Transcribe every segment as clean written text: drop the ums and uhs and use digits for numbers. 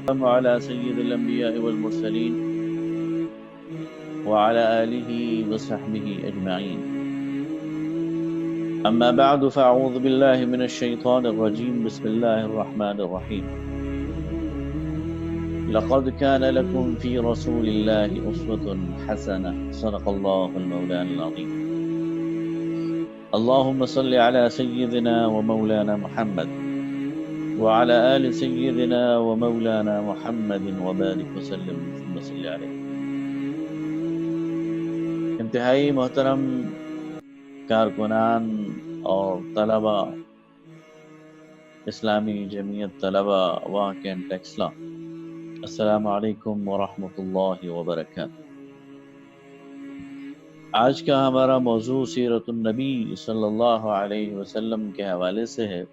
على سيد الأنبياء والمرسلين وعلى آله وصحبه أجمعين. أما بعد فأعوذ بالله من الشيطان الرجيم. بسم الله الرحمن الرحيم. لقد كان لكم في رسول الله أسوة حسنة. صدق الله المولان العظيم. اللهم صل على سيدنا ومولانا محمد وعلى آل سيدنا ومولانا محمد وبارك وسلم ثم صل عليه. انتہائی محترم کارکنان اور طلبہ، اسلامی جمعیت طلبہ واقع ٹیکسلا، السلام علیکم ورحمۃ اللہ وبرکاتہ۔ آج کا ہمارا موضوع سیرت النبی صلی اللہ علیہ وسلم کے حوالے سے ہے۔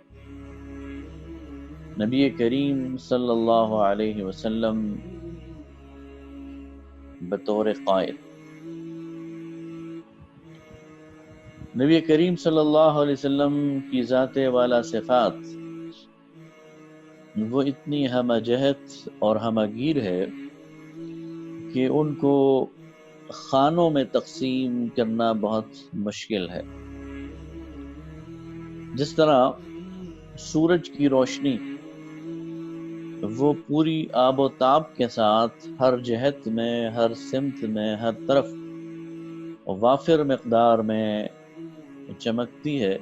نبی کریم صلی اللہ علیہ وسلم بطور قائد، نبی کریم صلی اللہ علیہ وسلم کی ذات والا صفات وہ اتنی ہمہ جہت اور ہمہ گیر ہے کہ ان کو خانوں میں تقسیم کرنا بہت مشکل ہے۔ جس طرح سورج کی روشنی وہ پوری آب و تاب کے ساتھ ہر جہت میں، ہر سمت میں، ہر طرف وافر مقدار میں چمکتی ہے،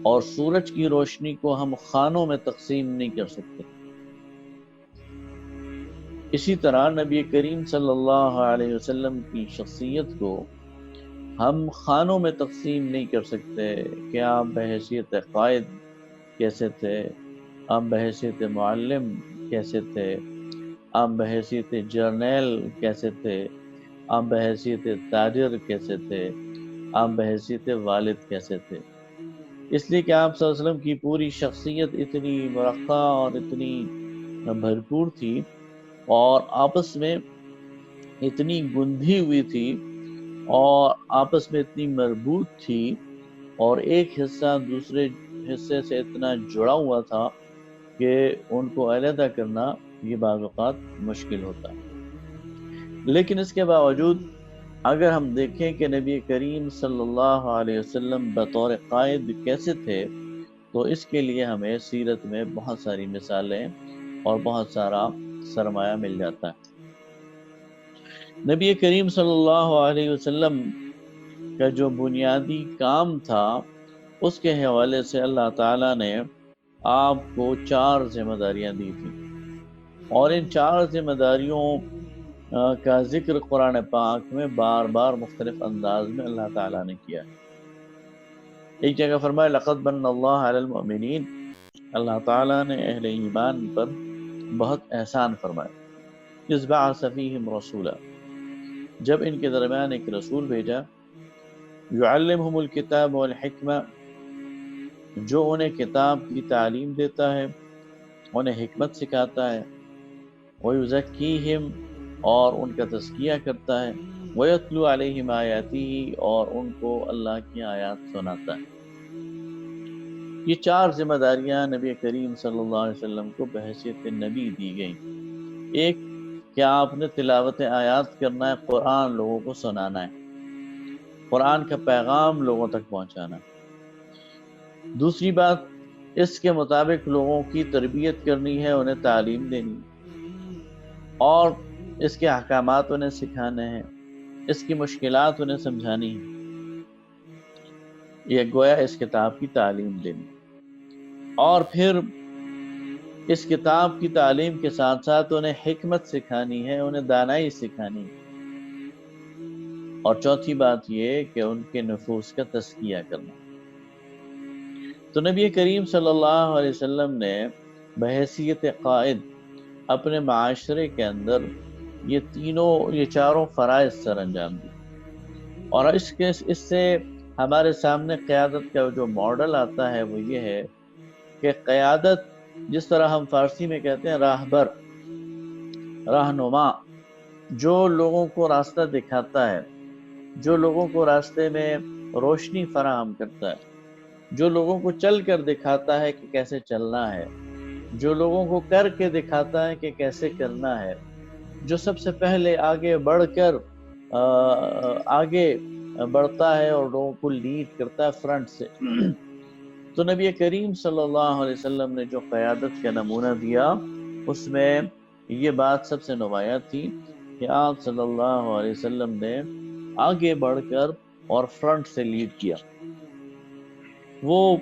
اور سورج کی روشنی کو ہم خانوں میں تقسیم نہیں کر سکتے۔ اسی طرح نبی کریم صلی اللہ علیہ وسلم کی شخصیت کو ہم خانوں میں تقسیم نہیں کر سکتے کہ آپ بحیثیت قائد کیسے تھے، آپ بحیثیت معلم کیسے تھے، آپ بحیثیت جرنیل کیسے تھے، آپ بحیثیت تاجر کیسے تھے، آپ بحیثیت والد کیسے تھے۔ اس لیے کہ آپ صلی اللہ علیہ وسلم کی پوری شخصیت اتنی مرقع اور اتنی بھرپور تھی، اور آپس میں اتنی گندھی ہوئی تھی، اور آپس میں اتنی مربوط تھی، اور ایک حصہ دوسرے حصے سے اتنا جڑا ہوا تھا کہ ان کو علیحدہ کرنا یہ بعض اوقات مشکل ہوتا ہے۔ لیکن اس کے باوجود اگر ہم دیکھیں کہ نبی کریم صلی اللہ علیہ وسلم بطور قائد کیسے تھے، تو اس کے لیے ہمیں سیرت میں بہت ساری مثالیں اور بہت سارا سرمایہ مل جاتا ہے۔ نبی کریم صلی اللہ علیہ وسلم کا جو بنیادی کام تھا، اس کے حوالے سے اللہ تعالیٰ نے آپ کو 4 ذمہ داریاں دی تھیں، اور ان 4 ذمہ داریوں کا ذکر قرآن پاک میں بار بار مختلف انداز میں اللہ تعالیٰ نے کیا ہے۔ ایک جگہ فرمایا لقد من اللہ علی المؤمنین، اللہ تعالیٰ نے اہل ایمان پر بہت احسان فرمایا۔ اذ بعث فیہم رسولا، جب ان کے درمیان ایک رسول بھیجا، یعلمہم الکتاب والحکمہ، جو انہیں کتاب کی تعلیم دیتا ہے، انہیں حکمت سکھاتا ہے، ویزکیہم، اور ان کا تزکیہ کرتا ہے، ویتلو علیہم آیاتہ، اور ان کو اللہ کی آیات سناتا ہے۔ یہ 4 ذمہ داریاں نبی کریم صلی اللہ علیہ وسلم کو بحیثیت نبی دی گئیں۔ ایک کہ آپ نے تلاوت آیات کرنا ہے، قرآن لوگوں کو سنانا ہے، قرآن کا پیغام لوگوں تک پہنچانا ہے۔ دوسری بات، اس کے مطابق لوگوں کی تربیت کرنی ہے، انہیں تعلیم دینی ہے، اور اس کے احکامات انہیں سکھانے ہیں، اس کی مشکلات انہیں سمجھانی ہیں۔ یہ گویا اس کتاب کی تعلیم دینی، اور پھر اس کتاب کی تعلیم کے ساتھ ساتھ انہیں حکمت سکھانی ہے، انہیں دانائی سکھانی ہے، اور چوتھی بات یہ کہ ان کے نفوس کا تزکیہ کرنا۔ تو نبی کریم صلی اللہ علیہ وسلم نے بحیثیت قائد اپنے معاشرے کے اندر یہ چاروں فرائض سر انجام دی، اور اس سے ہمارے سامنے قیادت کا جو ماڈل آتا ہے وہ یہ ہے کہ قیادت، جس طرح ہم فارسی میں کہتے ہیں راہبر، رہنما، جو لوگوں کو راستہ دکھاتا ہے، جو لوگوں کو راستے میں روشنی فراہم کرتا ہے، جو لوگوں کو چل کر دکھاتا ہے کہ کیسے چلنا ہے، جو لوگوں کو کر کے دکھاتا ہے کہ کیسے کرنا ہے، جو سب سے پہلے آگے بڑھ کر آگے بڑھتا ہے اور لوگوں کو لیڈ کرتا ہے فرنٹ سے۔ تو نبی کریم صلی اللہ علیہ وسلم نے جو قیادت کا نمونہ دیا، اس میں یہ بات سب سے نمایاں تھی کہ آپ صلی اللہ علیہ وسلم نے آگے بڑھ کر اور فرنٹ سے لیڈ کیا۔ وہ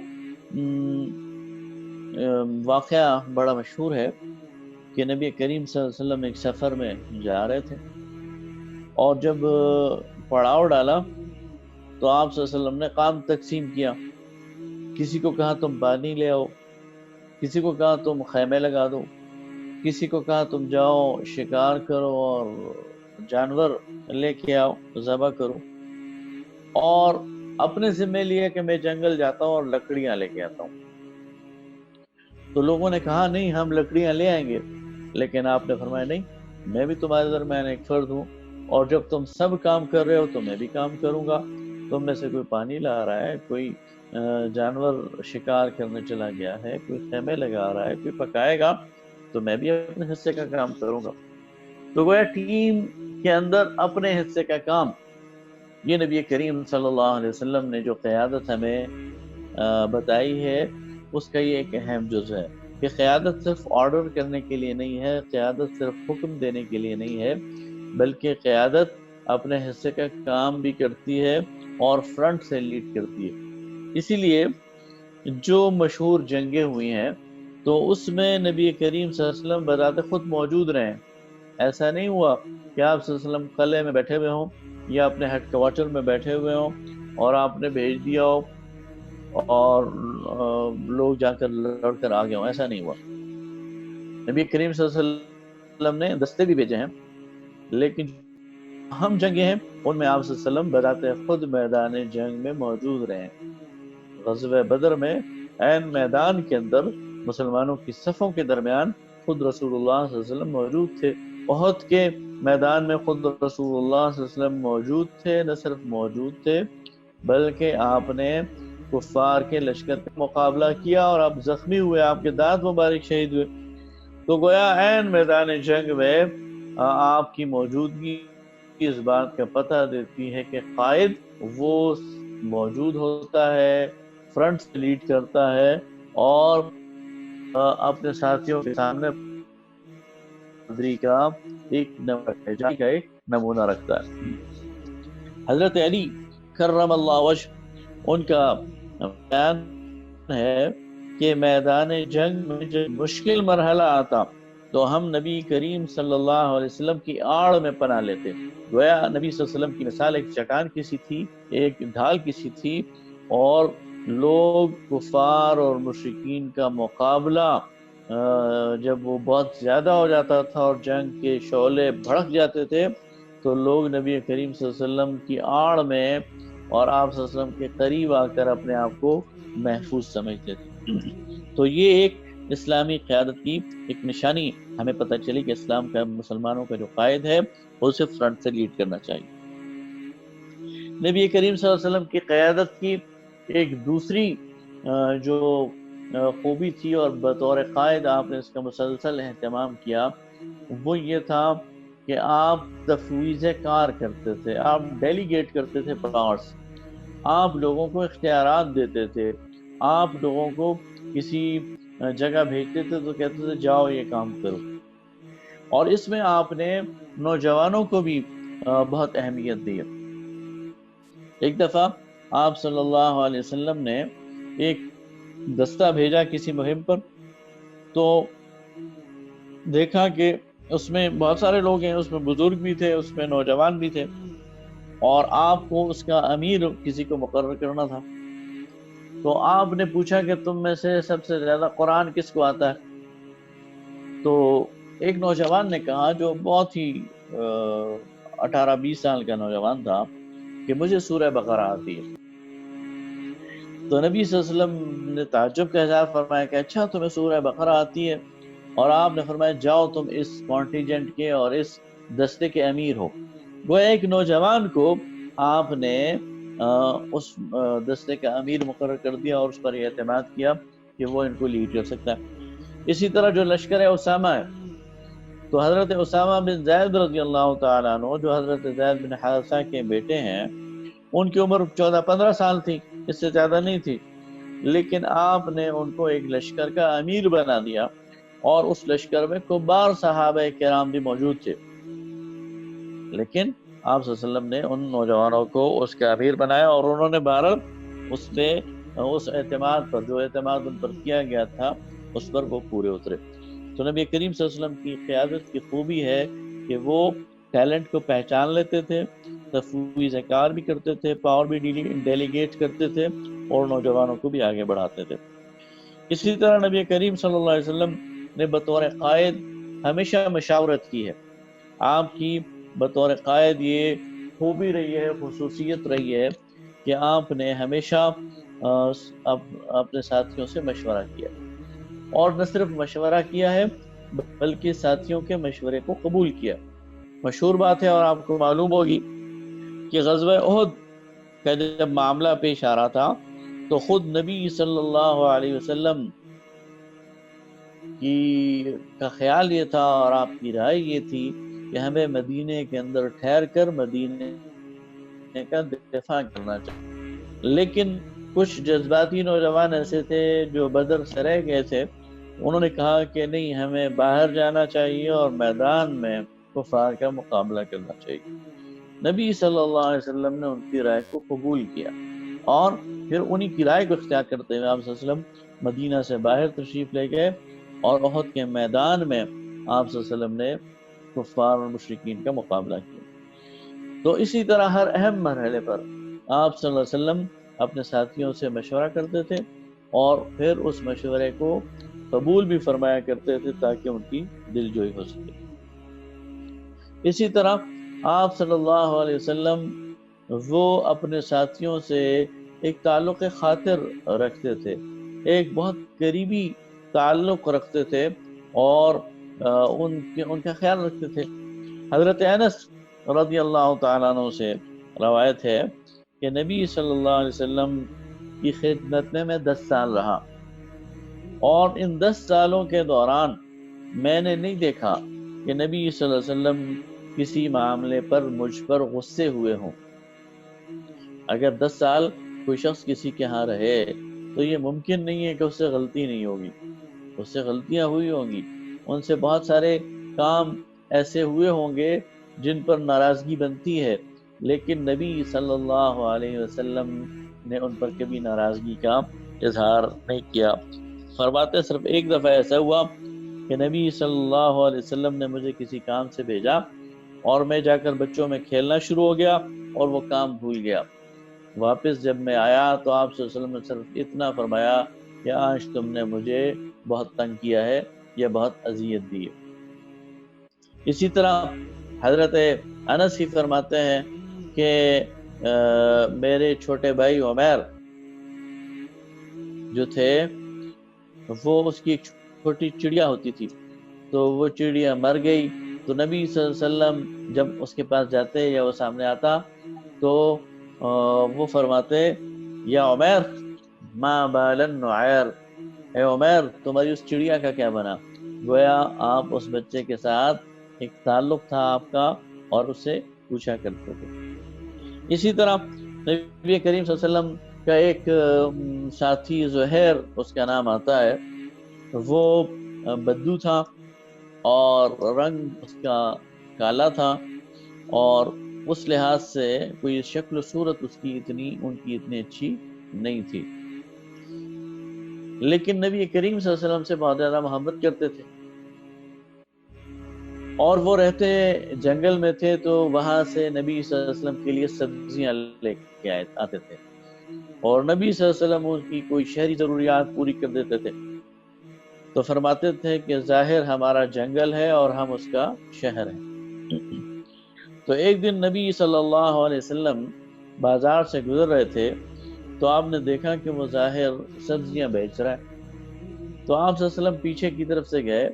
واقعہ بڑا مشہور ہے کہ نبی کریم صلی اللہ علیہ وسلم ایک سفر میں جا رہے تھے، اور جب پڑاؤ ڈالا تو آپ صلی اللہ علیہ وسلم نے کام تقسیم کیا۔ کسی کو کہا تم پانی لے آؤ، کسی کو کہا تم خیمے لگا دو، کسی کو کہا تم جاؤ شکار کرو اور جانور لے کے آؤ، ذبح کرو، اور اپنے ذمہ لیا کہ میں جنگل جاتا ہوں اور لکڑیاں لے کے آتا ہوں۔ تو لوگوں نے کہا نہیں ہم لکڑیاں لے آئیں گے، لیکن آپ نے فرمایا نہیں، میں بھی تمہارے درمیان ایک فرد ہوں، اور جب تم سب کام کر رہے ہو تو میں بھی کام کروں گا۔ تم میں سے کوئی پانی لا رہا ہے، کوئی جانور شکار کرنے چلا گیا ہے، کوئی خیمے لگا رہا ہے، کوئی پکائے گا، تو میں بھی اپنے حصے کا کام کروں گا۔ تو گویا ٹیم کے اندر اپنے حصے کا کام، یہ نبی کریم صلی اللہ علیہ وسلم نے جو قیادت ہمیں بتائی ہے، اس کا یہ ایک اہم جز ہے کہ قیادت صرف آرڈر کرنے کے لیے نہیں ہے، قیادت صرف حکم دینے کے لیے نہیں ہے، بلکہ قیادت اپنے حصے کا کام بھی کرتی ہے اور فرنٹ سے لیڈ کرتی ہے۔ اسی لیے جو مشہور جنگیں ہوئی ہیں تو اس میں نبی کریم صلی اللہ علیہ وسلم بذات خود موجود رہے ہیں۔ ایسا نہیں ہوا کہ آپ صلی اللہ علیہ وسلم قلعے میں بیٹھے ہوئے ہوں یا اپنے ہیڈ کوارٹر میں بیٹھے ہوئے ہوں اور آپ نے بھیج دیا ہو اور لوگ جا کر لڑ کر آ گئے ہوں، ایسا نہیں ہوا۔ نبی کریم صلی اللہ علیہ وسلم نے دستے بھی بھیجے ہیں، لیکن اہم جنگیں ہیں ان میں آپ صلی اللہ علیہ وسلم بذات خود میدان جنگ میں موجود رہے ہیں۔ غزوہ بدر میں عین میدان کے اندر مسلمانوں کی صفوں کے درمیان خود رسول اللہ صلی اللہ علیہ وسلم موجود تھے۔ احد کے میدان میں خود رسول اللہ صلی اللہ علیہ وسلم موجود تھے، نہ صرف موجود تھے بلکہ آپ نے کفار کے لشکر کا مقابلہ کیا اور آپ زخمی ہوئے، آپ کے دانت مبارک شہید ہوئے۔ تو گویا عین میدان جنگ میں آپ کی موجودگی اس بات کا پتہ دیتی ہے کہ قائد وہ موجود ہوتا ہے، فرنٹ سے لیڈ کرتا ہے اور اپنے ساتھیوں کے سامنے بہادری کا ایک نمونہ رکھتا ہے۔ حضرت علی کرم اللہ وجہ، ان کا بیان ہے کہ میدان جنگ میں جب مشکل مرحلہ آتا تو ہم نبی کریم صلی اللہ علیہ وسلم کی آڑ میں پناہ لیتے۔ گویا نبی صلی اللہ علیہ وسلم کی مثال ایک چٹان کی سی تھی، ایک ڈھال کی سی تھی، اور لوگ کفار اور مشرکین کا مقابلہ جب وہ بہت زیادہ ہو جاتا تھا اور جنگ کے شعلے بھڑک جاتے تھے تو لوگ نبی کریم صلی اللہ علیہ وسلم کی آڑ میں اور آپ صلی اللہ علیہ وسلم کے قریب آ کر اپنے آپ کو محفوظ سمجھتے تھے۔ تو یہ ایک اسلامی قیادت کی ایک نشانی ہمیں پتہ چلی کہ اسلام کا مسلمانوں کا جو قائد ہے وہ اسے فرنٹ سے لیڈ کرنا چاہیے۔ نبی کریم صلی اللہ علیہ وسلم کی قیادت کی ایک دوسری جو خوبی تھی اور بطور قائد آپ نے اس کا مسلسل اہتمام کیا، وہ یہ تھا کہ آپ تفویض کار کرتے تھے، آپ ڈیلیگیٹ کرتے تھے پاورز، آپ لوگوں کو اختیارات دیتے تھے، آپ لوگوں کو کسی جگہ بھیجتے تھے تو کہتے تھے جاؤ یہ کام کرو، اور اس میں آپ نے نوجوانوں کو بھی بہت اہمیت دی۔ ایک دفعہ آپ صلی اللہ علیہ وسلم نے ایک دستہ بھیجا کسی مہم پر، تو دیکھا کہ اس میں بہت سارے لوگ ہیں، اس میں بزرگ بھی تھے، اس میں نوجوان بھی تھے، اور آپ کو اس کا امیر کسی کو مقرر کرنا تھا۔ تو آپ نے پوچھا کہ تم میں سے سب سے زیادہ قرآن کس کو آتا ہے؟ تو ایک نوجوان نے کہا جو بہت ہی 18-20 سال کا نوجوان تھا کہ مجھے سورہ بقرہ آتی ہے۔ تو نبی صلی اللہ علیہ وسلم نے تعجب کا اظہار فرمایا کہ اچھا تمہیں سورہ بقرہ آتی ہے، اور آپ نے فرمایا جاؤ تم اس کانٹینجنٹ کے اور اس دستے کے امیر ہو۔ وہ ایک نوجوان کو آپ نے اس دستے کا امیر مقرر کر دیا اور اس پر یہ اعتماد کیا کہ وہ ان کو لیڈ کر سکتا ہے۔ اسی طرح جو لشکر اسامہ ہے، تو حضرت اسامہ بن زید رضی اللہ تعالیٰ عنہ جو حضرت زید بن حارثہ کے بیٹے ہیں، ان کی عمر 14-15 سال تھی، اس سے زیادہ نہیں تھی، لیکن آپ نے ان کو ایک لشکر کا امیر بنا دیا، اور اس لشکر میں کبار صحابہ کرام بھی موجود تھے، لیکن آپ صلی اللہ علیہ وسلم نے ان نوجوانوں کو اس کا امیر بنایا، اور انہوں نے بہرحال اس پہ، اس اعتماد پر، جو اعتماد ان پر کیا گیا تھا اس پر وہ پورے اترے۔ تو نبی کریم صلی اللہ علیہ وسلم کی قیادت کی خوبی ہے کہ وہ ٹیلنٹ کو پہچان لیتے تھے، تفویض کار بھی کرتے تھے، پاور بھی ڈیلیگیٹ کرتے تھے، اور نوجوانوں کو بھی آگے بڑھاتے تھے۔ اسی طرح نبی کریم صلی اللہ علیہ وسلم نے بطور قائد ہمیشہ مشاورت کی ہے۔ آپ کی بطور قائد یہ خوبی رہی ہے، خصوصیت رہی ہے کہ آپ نے ہمیشہ اپنے ساتھیوں سے مشورہ کیا، اور نہ صرف مشورہ کیا ہے بلکہ ساتھیوں کے مشورے کو قبول کیا۔ مشہور بات ہے، اور آپ کو معلوم ہوگی، کہ غزوہ احد کا جب معاملہ پیش آ رہا تھا تو خود نبی صلی اللہ علیہ وسلم کا خیال یہ تھا، اور آپ کی رائے یہ تھی کہ ہمیں مدینے کے اندر ٹھہر کر مدینے کا دفاع کرنا چاہیے، لیکن کچھ جذباتی نوجوان ایسے تھے جو بدر سے رہ گئے تھے، انہوں نے کہا کہ نہیں، ہمیں باہر جانا چاہیے اور میدان میں کفار کا مقابلہ کرنا چاہیے۔ نبی صلی اللہ علیہ وسلم نے ان کی رائے کو قبول کیا، اور پھر انہی کی رائے کو اختیار کرتے ہوئے آپ صلی اللہ علیہ وسلم مدینہ سے باہر تشریف لے گئے، اور احد کے میدان میں آپ صلی اللہ علیہ وسلم نے کفار اور مشرکین کا مقابلہ کیا۔ تو اسی طرح ہر اہم مرحلے پر آپ صلی اللہ علیہ وسلم اپنے ساتھیوں سے مشورہ کرتے تھے، اور پھر اس مشورے کو قبول بھی فرمایا کرتے تھے تاکہ ان کی دل جوئی ہو سکے۔ اسی طرح آپ صلی اللہ علیہ وسلم وہ اپنے ساتھیوں سے ایک تعلق خاطر رکھتے تھے، ایک بہت قریبی تعلق رکھتے تھے، اور ان کا خیال رکھتے تھے۔ حضرت انس رضی اللہ تعالیٰ عنہ سے روایت ہے کہ نبی صلی اللہ علیہ وسلم کی خدمت میں 10 سال رہا، اور ان 10 سالوں کے دوران میں نے نہیں دیکھا کہ نبی صلی اللہ علیہ وسلم کسی معاملے پر مجھ پر غصے ہوئے ہوں۔ اگر 10 سال کوئی شخص کسی کے ہاں رہے تو یہ ممکن نہیں ہے کہ اس سے غلطی نہیں ہوگی، اس سے غلطیاں ہوئی ہوں گی، ان سے بہت سارے کام ایسے ہوئے ہوں گے جن پر ناراضگی بنتی ہے، لیکن نبی صلی اللہ علیہ وسلم نے ان پر کبھی ناراضگی کا اظہار نہیں کیا۔ فرماتے صرف ایک دفعہ ایسا ہوا کہ نبی صلی اللہ علیہ وسلم نے مجھے کسی کام سے بھیجا، اور میں جا کر بچوں میں کھیلنا شروع ہو گیا اور وہ کام بھول گیا۔ واپس جب میں آیا تو آپ صلی اللہ علیہ وسلم نے صرف اتنا فرمایا کہ آج تم نے مجھے بہت تنگ کیا ہے یا بہت اذیت دی ہے۔ اسی طرح حضرت انس ہی فرماتے ہیں کہ میرے چھوٹے بھائی عمیر جو تھے، وہ اس کی ایک چھوٹی چڑیا ہوتی تھی، تو وہ چڑیا مر گئی، تو نبی صلی اللہ علیہ وسلم جب اس کے پاس جاتے یا وہ سامنے آتا تو وہ فرماتے، یا عمیر ما بال النعیر، اے عمیر تمہاری اس چڑیا کا کیا بنا؟ گویا آپ اس بچے کے ساتھ ایک تعلق تھا آپ کا، اور اس سے پوچھا کرتے تھے۔ اسی طرح نبی کریم صلی اللہ علیہ وسلم کا ایک ساتھی زہیر اس کا نام آتا ہے، وہ بدو تھا، اور رنگ اس کا کالا تھا، اور اس لحاظ سے کوئی شکل و صورت ان کی اتنی اچھی نہیں تھی، لیکن نبی کریم صلی اللہ علیہ وسلم سے بہت زیادہ محبت کرتے تھے، اور وہ رہتے جنگل میں تھے، تو وہاں سے نبی صلی اللہ علیہ وسلم کے لیے سبزیاں لے کے آتے تھے، اور نبی صلی اللہ علیہ وسلم اس کی کوئی شہری ضروریات پوری کر دیتے تھے، تو فرماتے تھے کہ ظاہر ہمارا جنگل ہے اور ہم اس کا شہر ہیں۔ تو ایک دن نبی صلی اللہ علیہ وسلم بازار سے گزر رہے تھے، تو آپ نے دیکھا کہ وہ ظاہر سبزیاں بیچ رہا ہے، تو آپ صلی اللہ علیہ وسلم پیچھے کی طرف سے گئے،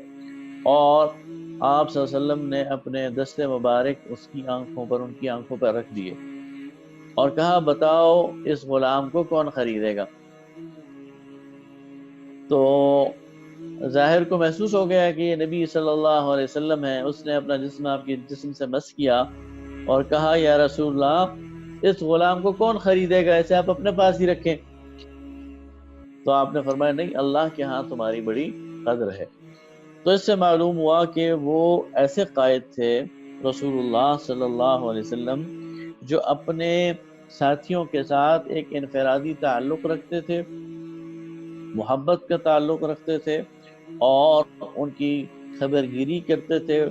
اور آپ صلی اللہ علیہ وسلم نے اپنے دستے مبارک اس کی آنکھوں پر، ان کی آنکھوں پر رکھ دیے، اور کہا بتاؤ اس غلام کو کون خریدے گا؟ تو ظاہر کو محسوس ہو گیا کہ یہ نبی صلی اللہ علیہ وسلم ہے، اس نے اپنا جسم آپ کے جسم سے مس کیا اور کہا یا رسول اللہ اس غلام کو کون خریدے گا، اسے آپ اپنے پاس ہی رکھیں۔ تو آپ نے فرمایا نہیں، اللہ کے ہاں تمہاری بڑی قدر ہے۔ تو اس سے معلوم ہوا کہ وہ ایسے قائد تھے رسول اللہ صلی اللہ علیہ وسلم جو اپنے ساتھیوں کے ساتھ ایک انفرادی تعلق رکھتے تھے، محبت کا تعلق رکھتے تھے، اور ان کی خبر گیری کرتے تھے،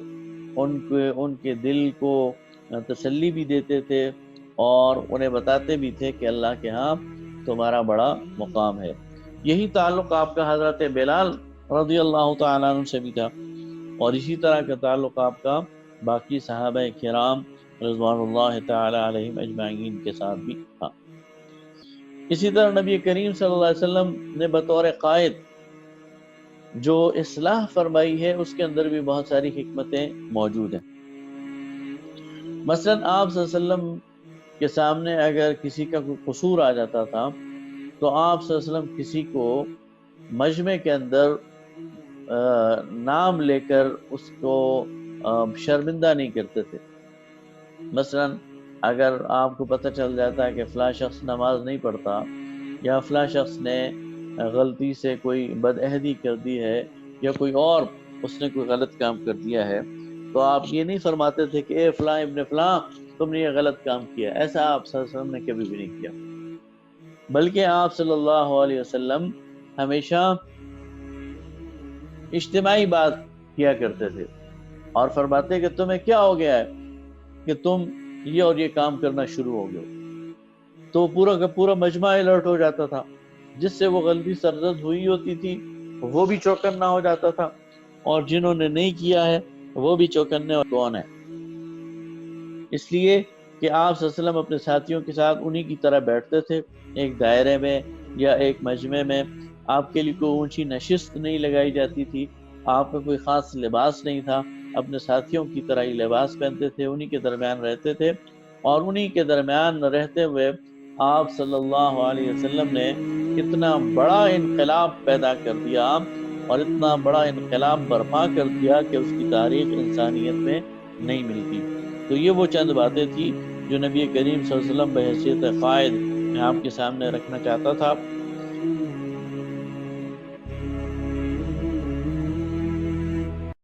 ان کے دل کو تسلی بھی دیتے تھے، اور انہیں بتاتے بھی تھے کہ اللہ کے ہاں تمہارا بڑا مقام ہے۔ یہی تعلق آپ کا حضرت بلال رضی اللہ تعالیٰ عنہ سے بھی تھا، اور اسی طرح کا تعلق آپ کا باقی صحابہ کرام رضوان اللہ تعالی علیہم اجمعین کے ساتھ بھی تھا۔ اسی طرح نبی کریم صلی اللہ علیہ وسلم نے بطور قائد جو اصلاح فرمائی ہے، اس کے اندر بھی بہت ساری حکمتیں موجود ہیں۔ مثلا آپ صلی اللہ علیہ وسلم کے سامنے اگر کسی کا کوئی قصور آ جاتا تھا تو آپ صلی اللہ علیہ وسلم کسی کو مجمع کے اندر نام لے کر اس کو شرمندہ نہیں کرتے تھے۔ مثلا اگر آپ کو پتہ چل جاتا ہے کہ فلاں شخص نماز نہیں پڑھتا، یا فلاں شخص نے غلطی سے کوئی بدعہدی کر دی ہے، یا کوئی اور اس نے کوئی غلط کام کر دیا ہے، تو آپ یہ نہیں فرماتے تھے کہ اے فلاں ابن فلاں تم نے یہ غلط کام کیا۔ ایسا آپ صلی اللہ علیہ وسلم نے کبھی بھی نہیں کیا، بلکہ آپ صلی اللہ علیہ وسلم ہمیشہ اجتماعی بات کیا کرتے تھے اور فرماتے کہ تمہیں کیا ہو گیا ہے کہ تم یہ اور یہ کام کرنا شروع ہو گئے، تو پورا کا پورا مجمع الرٹ ہو جاتا تھا، جس سے وہ غلطی سرزد ہوئی ہوتی تھی وہ بھی چوکنا ہو جاتا تھا، اور جنہوں نے نہیں کیا ہے وہ بھی چوکنے کون ہے۔ اس لیے کہ آپ صلی اللہ علیہ وسلم اپنے ساتھیوں کے ساتھ انہی کی طرح بیٹھتے تھے، ایک دائرے میں یا ایک مجمع میں۔ آپ کے لیے کوئی اونچی نشست نہیں لگائی جاتی تھی، آپ کا کوئی خاص لباس نہیں تھا، اپنے ساتھیوں کی طرح ہی لباس پہنتے تھے، انہی کے درمیان رہتے تھے، اور انہی کے درمیان رہتے ہوئے آپ صلی اللہ علیہ وسلم نے اتنا بڑا انقلاب پیدا کر دیا اور اتنا بڑا انقلاب برپا کر دیا کہ اس کی تاریخ انسانیت میں نہیں ملتی۔ تو یہ وہ چند باتیں تھی جو نبی کریم صلی اللہ علیہ وسلم بحیثیت قائد میں آپ کے سامنے رکھنا چاہتا تھا،